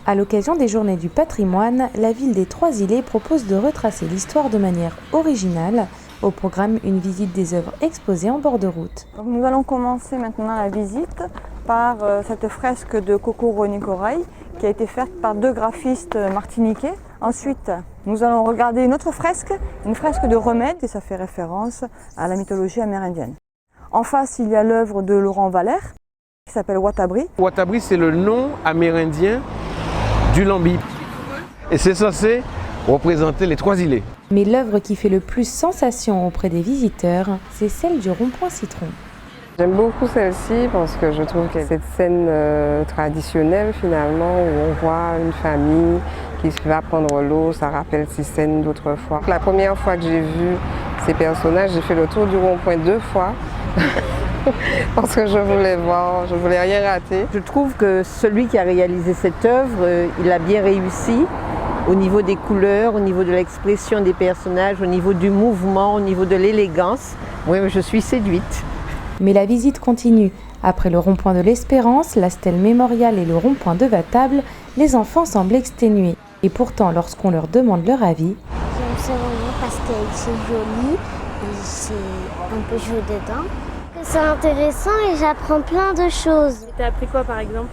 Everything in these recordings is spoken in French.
À l'occasion des Journées du patrimoine, la ville des Trois-Îlets propose de retracer l'histoire de manière originale. Au programme, une visite des œuvres exposées en bord de route. Donc nous allons commencer maintenant la visite par cette fresque de Coco René Corail qui a été faite par deux graphistes martiniquais. Ensuite, nous allons regarder une autre fresque, une fresque de Remède, et ça fait référence à la mythologie amérindienne. En face, il y a l'œuvre de Laurent Valère qui s'appelle Watabri. Watabri, c'est le nom amérindien du lambi. Et c'est censé représenter les Trois-Îlets. Mais l'œuvre qui fait le plus sensation auprès des visiteurs, c'est celle du rond-point Citron. J'aime beaucoup celle-ci parce que je trouve que cette scène traditionnelle finalement où on voit une famille qui va prendre l'eau, ça rappelle ces scènes d'autrefois. La première fois que j'ai vu ces personnages, j'ai fait le tour du rond-point 2 fois parce que je voulais voir, je voulais rien rater. Je trouve que celui qui a réalisé cette œuvre, il a bien réussi au niveau des couleurs, au niveau de l'expression des personnages, au niveau du mouvement, au niveau de l'élégance. Oui, je suis séduite. Mais la visite continue. Après le rond-point de l'Espérance, la stèle mémoriale et le rond-point de Vatable, les enfants semblent exténués. Et pourtant, lorsqu'on leur demande leur avis, j'aime ce moment parce que c'est joli et on peut jouer dedans. C'est intéressant et j'apprends plein de choses. Tu as appris quoi par exemple?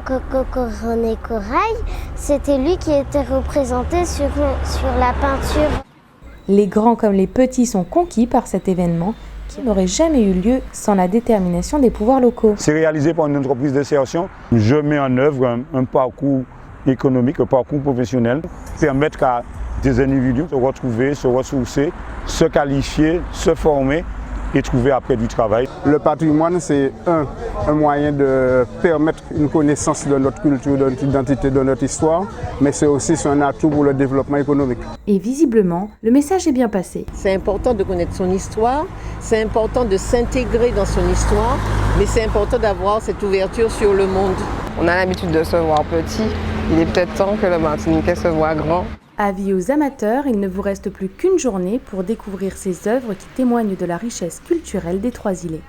Coco René Corail, c'était lui qui était représenté sur la peinture. Les grands comme les petits sont conquis par cet événement qui n'aurait jamais eu lieu sans la détermination des pouvoirs locaux. C'est réalisé par une entreprise d'insertion. Je mets en œuvre un parcours économique, un parcours professionnel, permettre à des individus de se retrouver, se ressourcer, se qualifier, se former et trouver après du travail. Le patrimoine, c'est un moyen de permettre une connaissance de notre culture, de notre identité, de notre histoire, mais c'est aussi un atout pour le développement économique. Et visiblement, le message est bien passé. C'est important de connaître son histoire, c'est important de s'intégrer dans son histoire, mais c'est important d'avoir cette ouverture sur le monde. On a l'habitude de se voir petit, il est peut-être temps que le Martiniquais se voit grand. Avis aux amateurs, il ne vous reste plus qu'une journée pour découvrir ces œuvres qui témoignent de la richesse culturelle des Trois-Îlets.